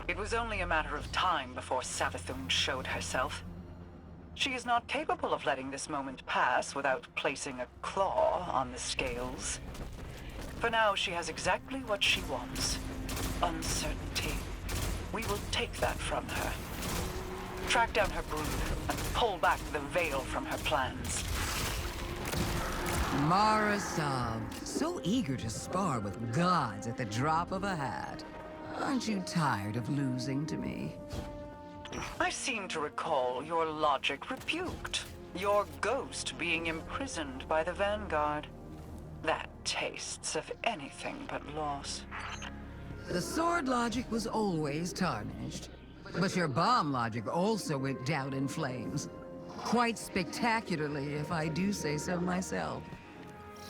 It was only a matter of time before Savathun showed herself. She is not capable of letting this moment pass without placing a claw on the scales. For now, she has exactly what she wants. Uncertainty. We will take that from her. Track down her brood and pull back the veil from her plans. Mara Sov, so eager to spar with gods at the drop of a hat. Aren't you tired of losing to me? I seem to recall your logic rebuked. Your ghost being imprisoned by the Vanguard. That tastes of anything but loss. The sword logic was always tarnished. But your bomb logic also went down in flames. Quite spectacularly, if I do say so myself.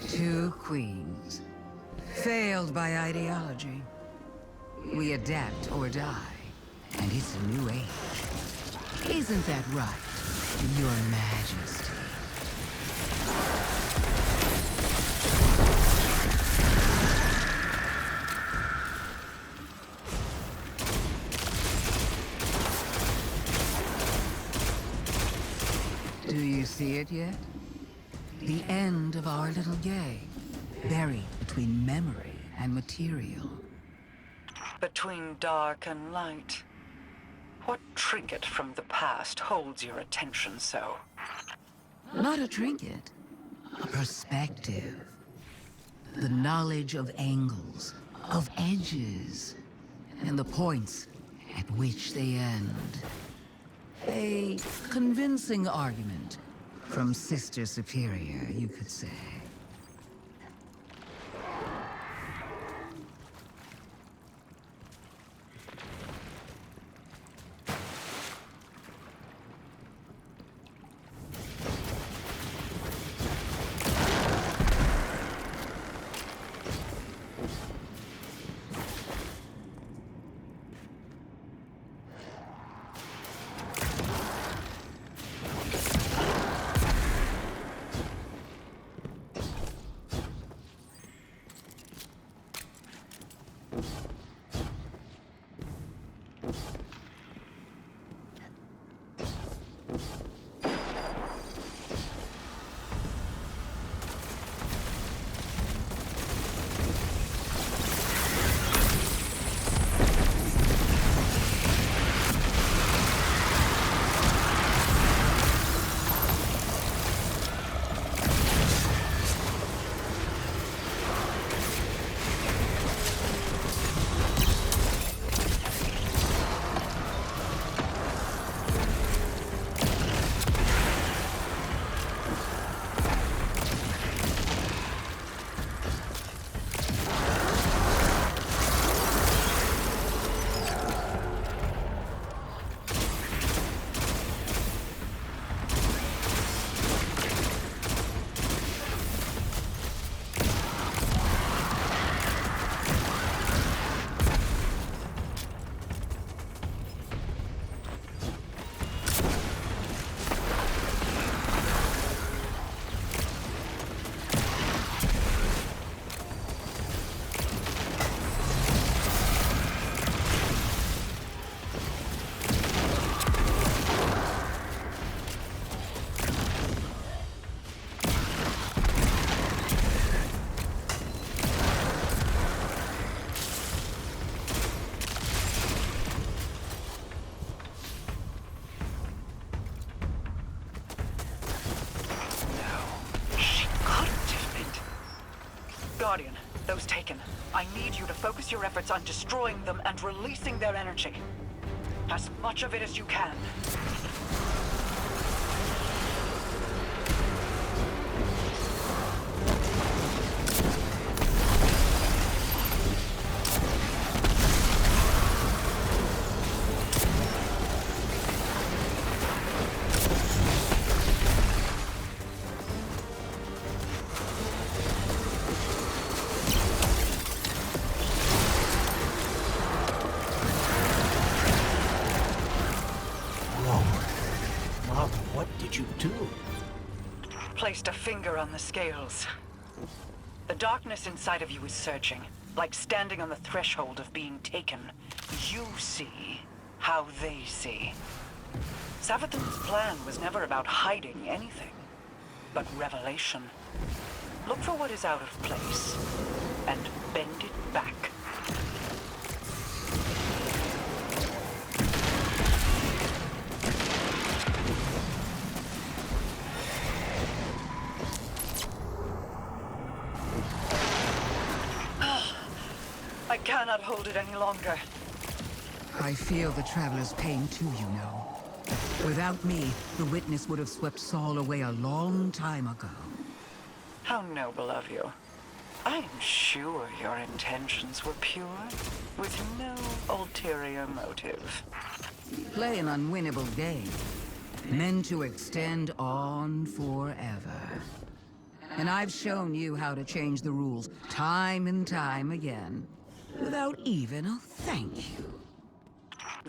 2 queens. Failed by ideology. We adapt or die. And it's a new age. Isn't that right, Your Majesty? Do you see it yet? The end of our little game. Buried between memory and material. Between dark and light. What trinket from the past holds your attention so? Not a trinket. A perspective. The knowledge of angles, of edges, and the points at which they end. A convincing argument from Sister Superior, you could say. Guardian, those taken. I need you to focus your efforts on destroying them and releasing their energy. As much of it as you can. Placed a finger on the scales. The darkness inside of you is surging. Like standing on the threshold of being taken. You see how they see. Savathun's plan was never about hiding anything, but revelation. Look for what is out of place, and bend it back. I cannot hold it any longer. I feel the Traveler's pain too, you know. Without me, the Witness would have swept Saul away a long time ago. How noble of you. I am sure your intentions were pure, with no ulterior motive. Play an unwinnable game, meant to extend on forever. And I've shown you how to change the rules time and time again, without even a thank you.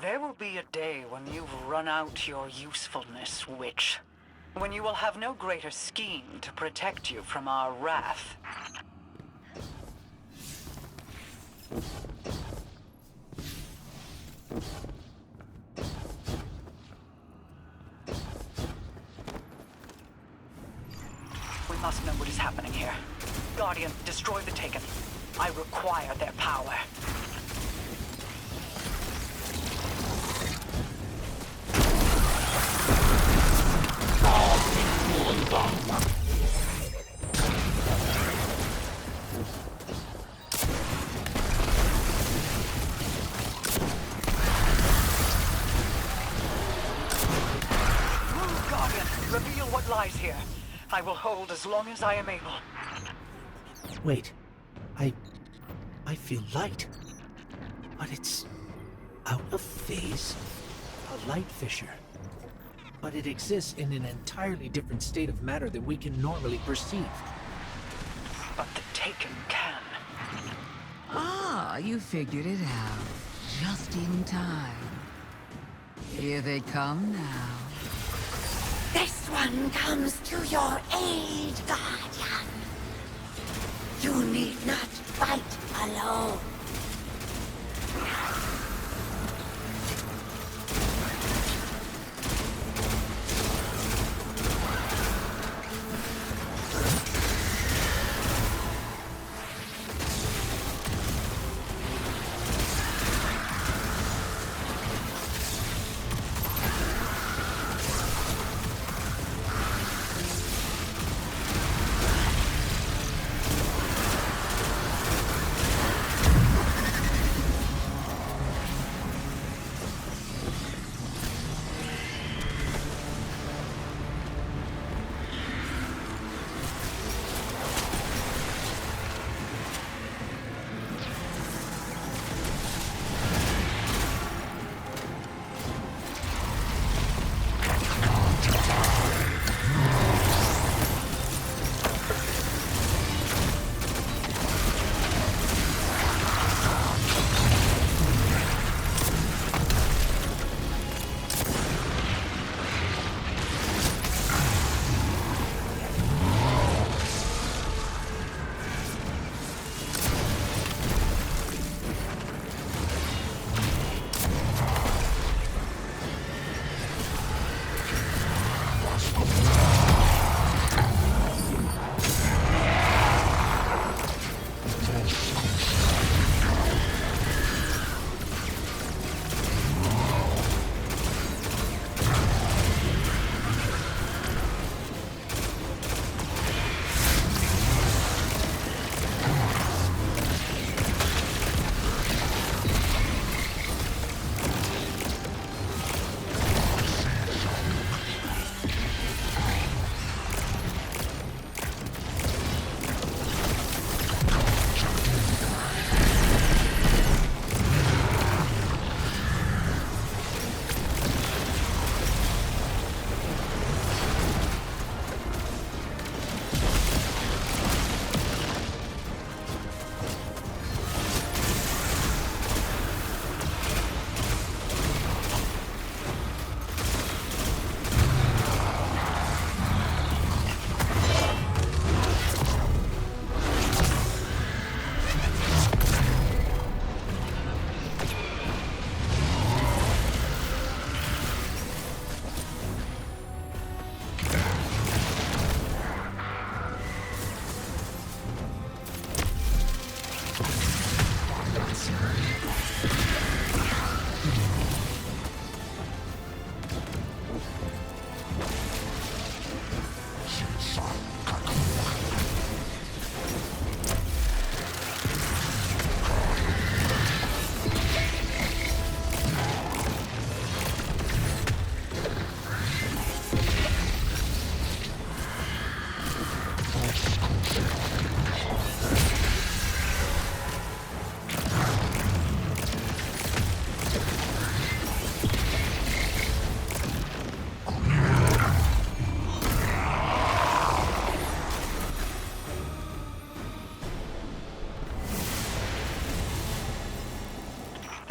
There will be a day when you've run out your usefulness, witch. When you will have no greater scheme to protect you from our wrath. We must know what is happening here. Guardian, destroy the Taken. I require their power. Guardian, reveal what lies here. I will hold as long as I am able. Wait. I feel light. But it's out of phase. A light fissure. But it exists in an entirely different state of matter than we can normally perceive. But the Taken can. Ah, you figured it out. Just in time. Here they come now. This one comes to your aid, Guardian. You need not fight alone.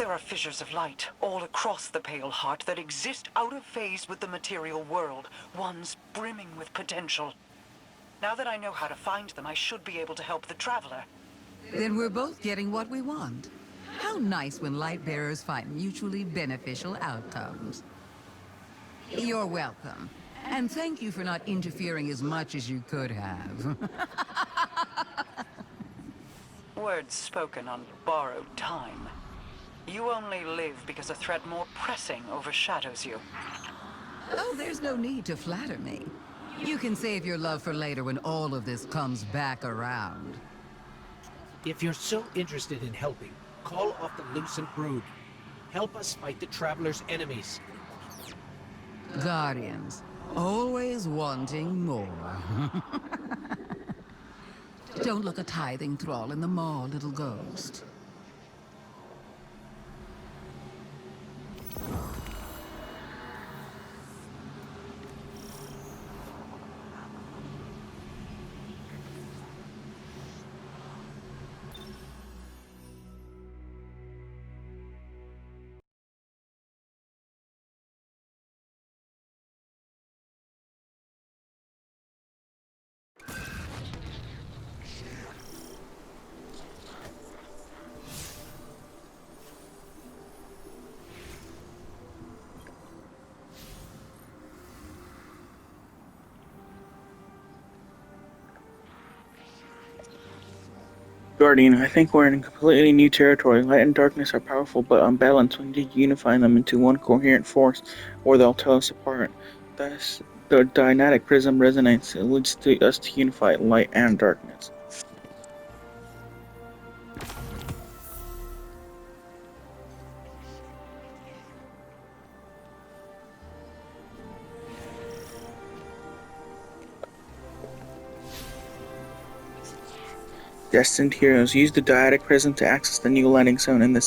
There are fissures of light all across the Pale Heart that exist out of phase with the material world, ones brimming with potential. Now that I know how to find them, I should be able to help the Traveler. Then we're both getting what we want. How nice when light bearers find mutually beneficial outcomes. You're welcome. And thank you for not interfering as much as you could have. Words spoken on borrowed time. You only live because a threat more pressing overshadows you. Oh, there's no need to flatter me. You can save your love for later when all of this comes back around. If you're so interested in helping, call off the Lucent Brood. Help us fight the Traveler's enemies. Guardians, always wanting more. Don't look a tithing thrall in the maw, little ghost. Guardian, I think we're in completely new territory. Light and darkness are powerful but unbalanced. We need to unify them into one coherent force, or they'll tear us apart. Thus, the Dynatic Prism resonates. It leads to us to unify light and darkness. Destined heroes, use the Dyadic Prism to access the new landing zone in the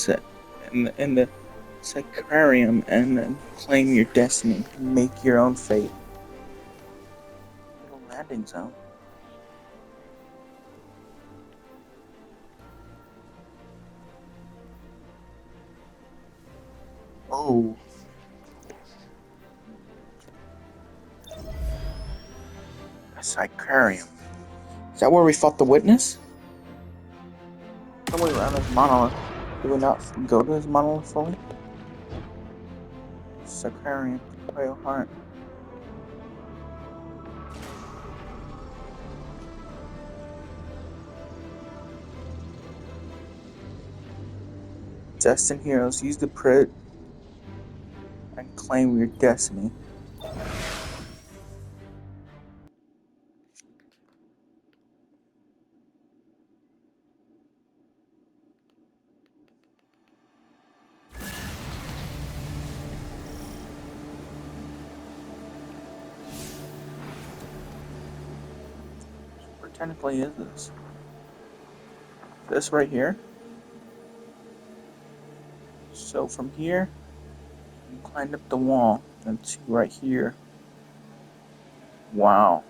Sacrarium and claim your destiny. Make your own fate. Little landing zone. Oh. A Sacrarium. Is that where we fought the Witness? Somewhere around his monolith. Did we not go to his monolith fully? Sacrarium, Pale Heart. Destined heroes, use the Prit and claim your destiny. Where technically is this? This right here? So from here, you climbed up the wall, and to right here. Wow.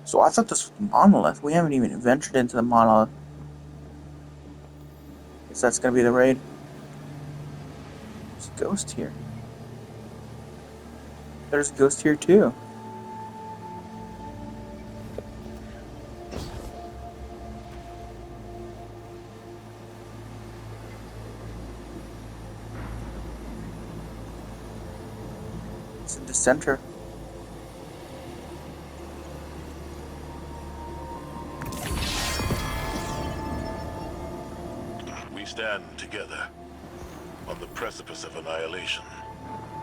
So I thought this was the monolith. We haven't even ventured into the monolith. Guess that's gonna be the raid. There's a ghost here. There's a ghost here too. It's in the center. We stand together on the precipice of annihilation.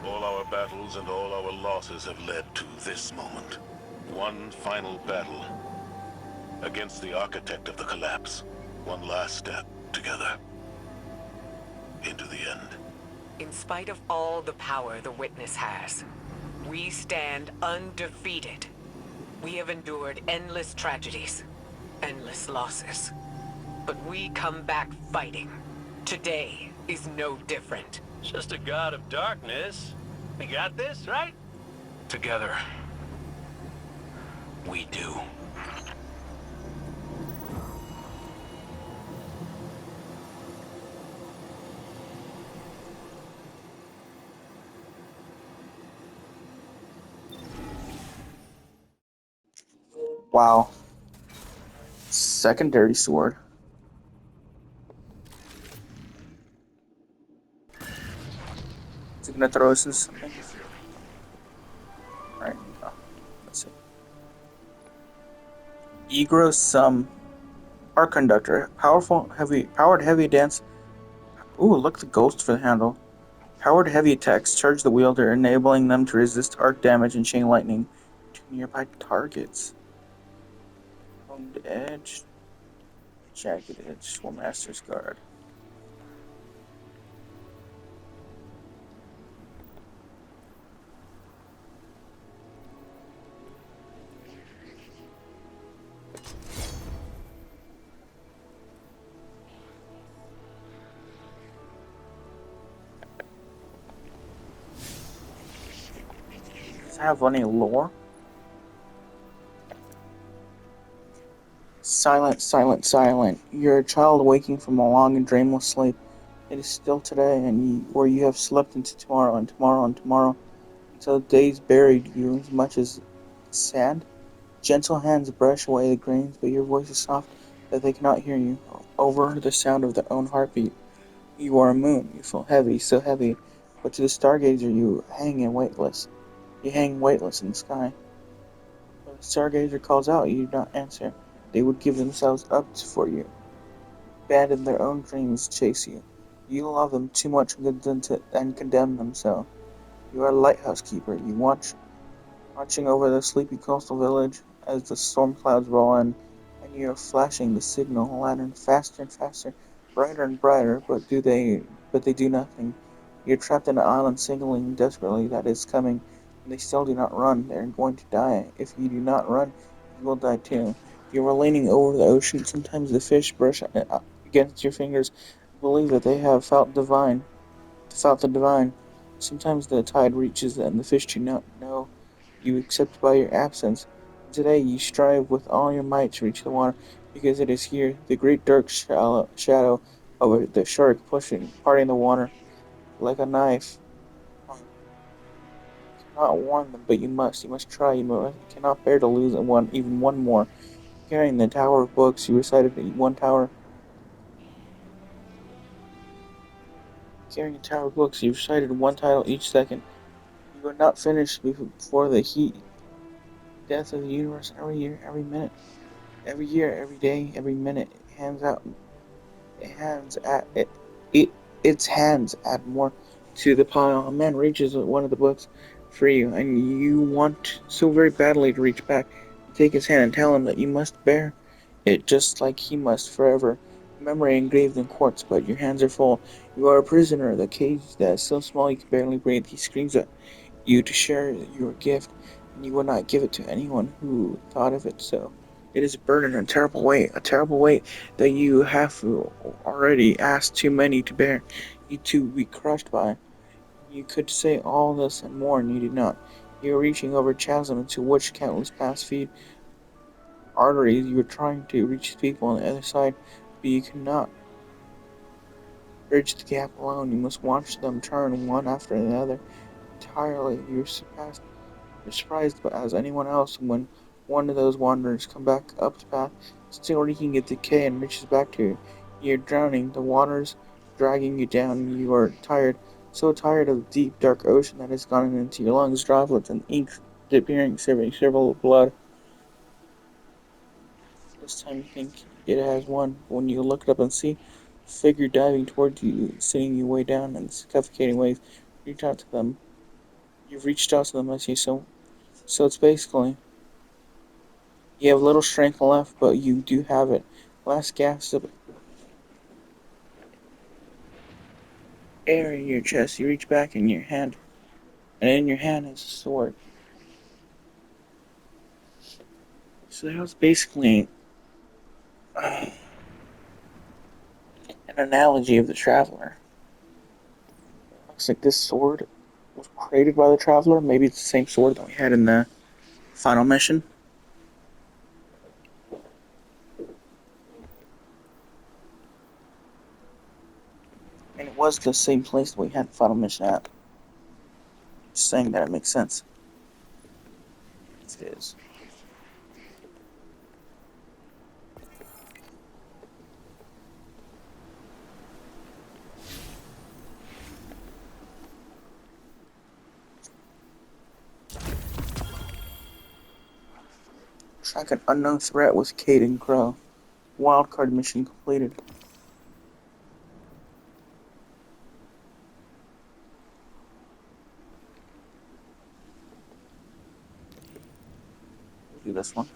All our battles and all our losses have led to this moment. One final battle against the architect of the collapse. One last step together into the end. In spite of all the power the Witness has, we stand undefeated. We have endured endless tragedies, endless losses. But we come back fighting. Today is no different. Just a god of darkness. We got this, right? Together, we do. Wow. Secondary sword. Is it gonna throw us into something? Alright, let's see. Egro Sum. Arc Conductor. Powered heavy dance. Ooh, look at the ghost for the handle. Powered heavy attacks charge the wielder, enabling them to resist arc damage and chain lightning to nearby targets. Honed Edge. Jagged Edge. War Master's Guard. Does it have any lore? Silent, silent, silent. You're a child waking from a long and dreamless sleep. It is still today, where you have slept into tomorrow and tomorrow and tomorrow, until the days buried you as much as sand. Gentle hands brush away the grains, but your voice is soft that they cannot hear you. Over the sound of their own heartbeat. You are a moon. You feel heavy, so heavy, but to the stargazer you hang in weightless. You hang weightless in the sky. When the stargazer calls out, you do not answer. They would give themselves up for you. Abandon their own dreams chase you. You love them too much and condemn them so. You are a lighthouse keeper. You watching over the sleepy coastal village as the storm clouds roll in, and you are flashing the signal lantern faster and faster, brighter and brighter, but they do nothing. You're trapped in an island signaling desperately that it's coming, and they still do not run. They're going to die. If you do not run, you will die too. You are leaning over the ocean. Sometimes the fish brush against your fingers, believe that they have felt the divine. Sometimes the tide reaches and the fish do not know you except by your absence. Today you strive with all your might to reach the water, because it is here, the great dark shadow of the shark parting the water like a knife. You cannot warn them, but you must. You must try. You cannot bear to lose even one more. Carrying the tower of books, you recited one tower. Carrying a tower of books, you recited one title each second. You are not finished before the heat, death of the universe. Every year, every minute, every year, every day, every minute, hands at it, its hands add more to the pile. A man reaches one of the books for you, and you want so very badly to reach back, take his hand, and tell him that you must bear it just like he must forever. Memory engraved in quartz, but your hands are full. You are a prisoner, the cage that is so small you can barely breathe. He screams at you to share your gift, and you would not give it to anyone who thought of it so. It is a burden, a terrible weight that you have already asked too many to bear, you to be crushed by. You could say all this and more, and you did not. You are reaching over a chasm into which countless paths feed arteries. You are trying to reach people on the other side, but you cannot bridge the gap alone. You must watch them turn one after another. Entirely, you're surprised as anyone else when one of those wanderers come back up the path, still reeking of decay, and reaches back to you. You're drowning, the water's dragging you down, you are tired, so tired of the deep, dark ocean that has gone into your lungs, droplets and ink disappearing, serving several blood. This time you think it has won, but when you look it up and see a figure diving towards you, sitting you way down in suffocating waves, reach out to them. You've reached out to them, I see, so it's basically, you have little strength left, but you do have it. Last gasp of air in your chest, you reach back in your hand, and in your hand is a sword. So that was basically an analogy of the Traveler. Looks like this sword was created by the Traveler. Maybe it's the same sword that we had in the final mission. And it was the same place that we had the final mission at. Just saying that it makes sense. It is. Track an unknown threat with Caden Crow. Wildcard mission completed. Do this one.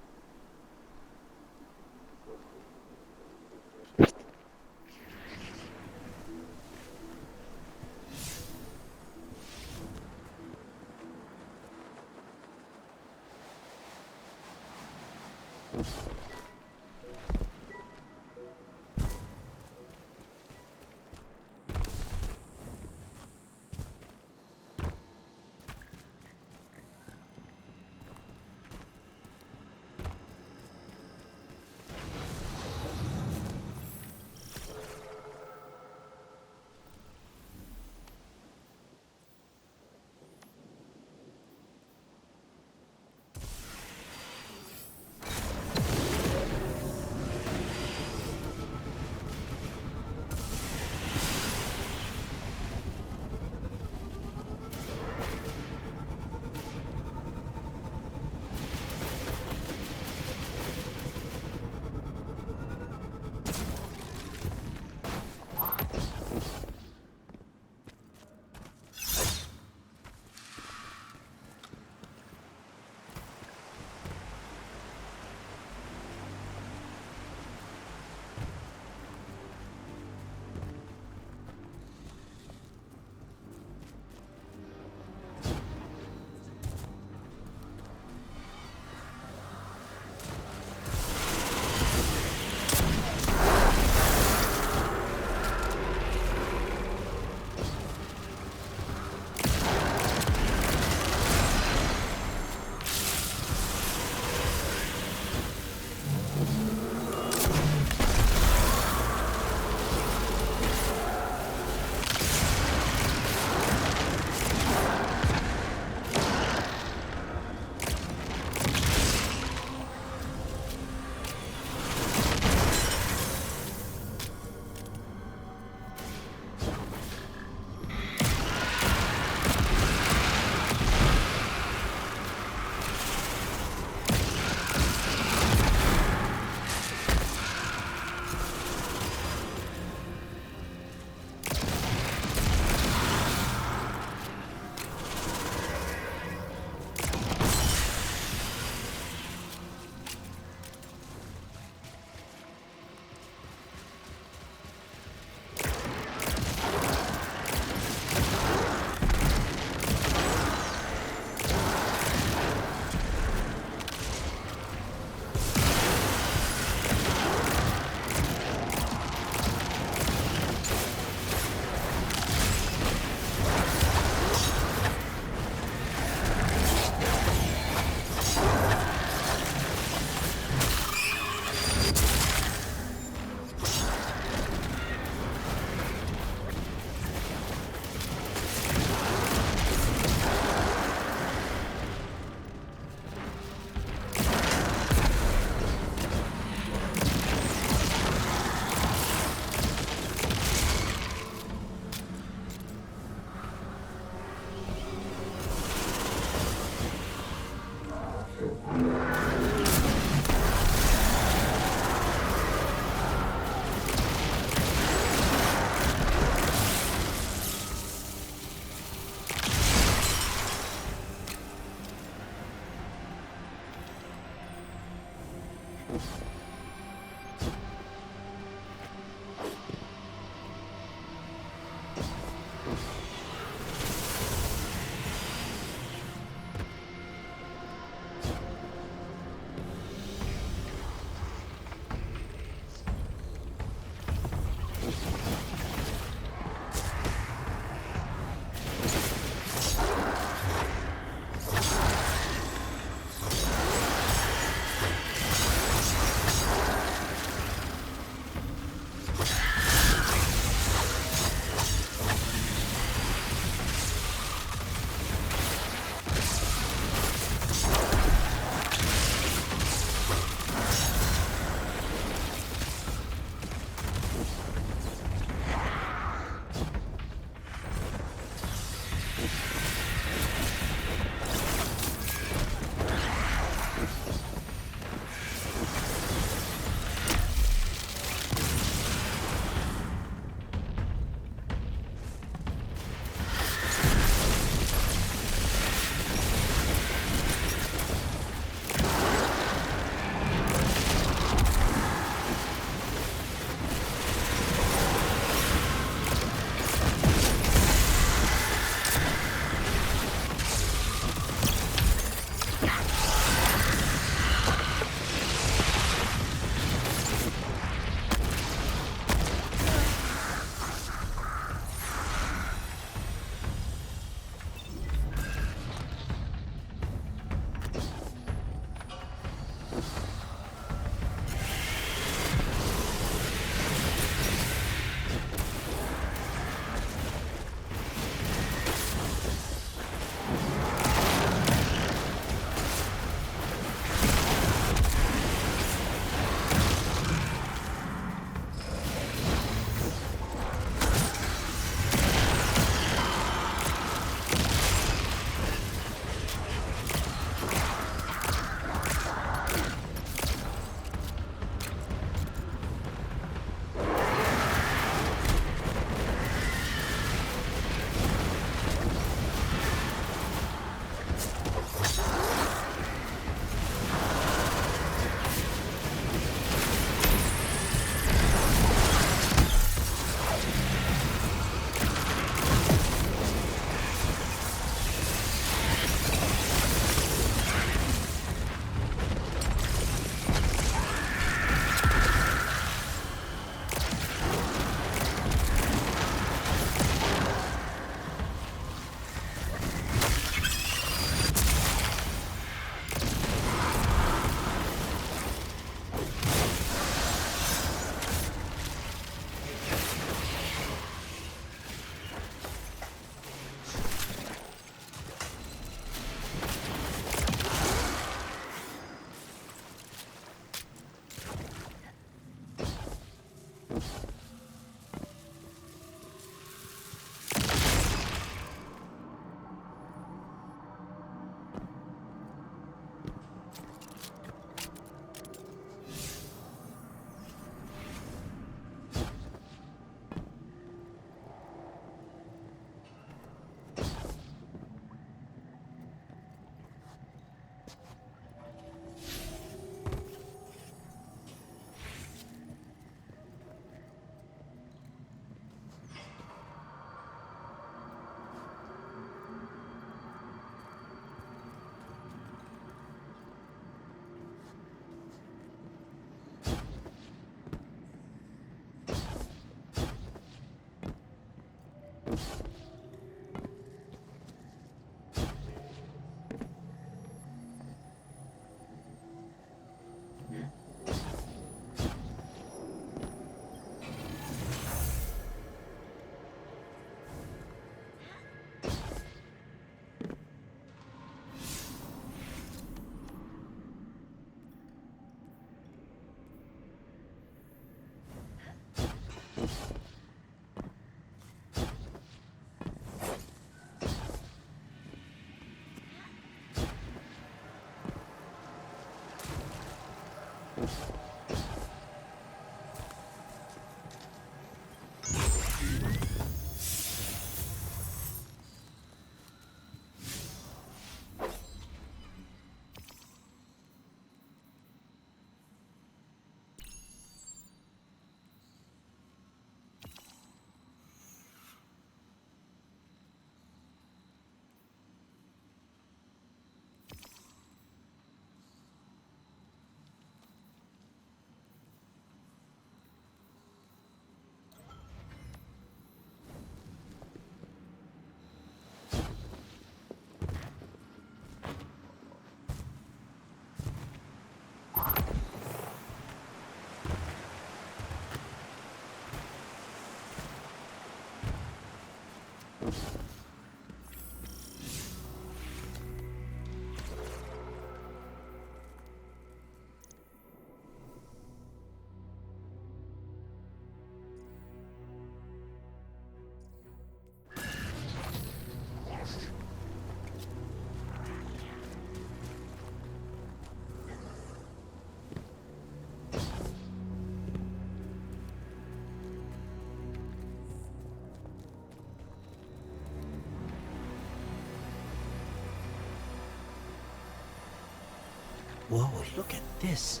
Whoa, look at this.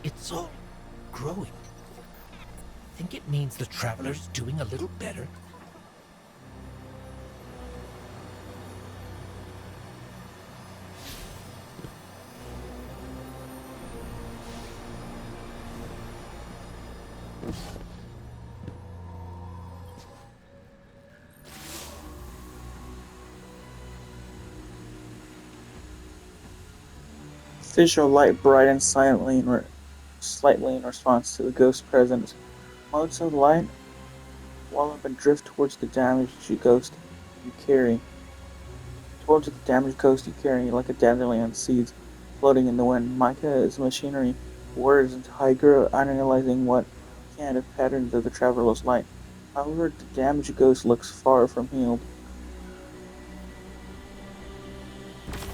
It's all growing. Think it means the Traveler's doing a little better? Visual light brightens slightly in response to the ghost's presence. Motes of light wall up and drift towards the damaged ghost you carry. Like a dandelion seeds floating in the wind. Micah's machinery whirs into high grow, analyzing what can of patterns of the traveler's light. However, the damaged ghost looks far from healed.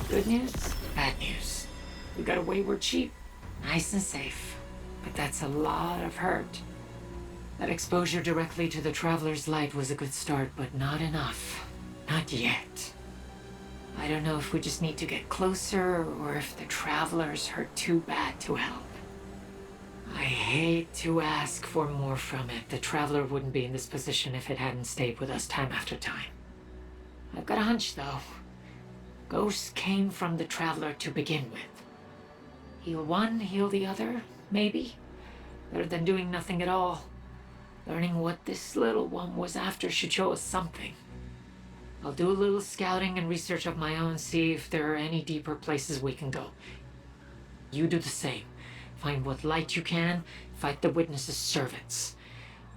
Good news, bad news. We got away we're cheap. Nice and safe. But that's a lot of hurt. That exposure directly to the Traveler's light was a good start, but not enough. Not yet. I don't know if we just need to get closer, or if the Traveler's hurt too bad to help. I hate to ask for more from it. The Traveler wouldn't be in this position if it hadn't stayed with us time after time. I've got a hunch, though. Ghosts came from the Traveler to begin with. Heal one, heal the other, maybe. Better than doing nothing at all. Learning what this little one was after should show us something. I'll do a little scouting and research of my own, see if there are any deeper places we can go. You do the same. Find what light you can, fight the Witness's servants.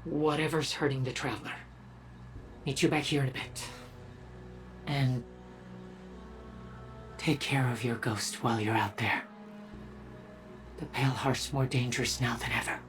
Whatever's hurting the Traveler. Meet you back here in a bit. And take care of your ghost while you're out there. The Pale Heart's more dangerous now than ever.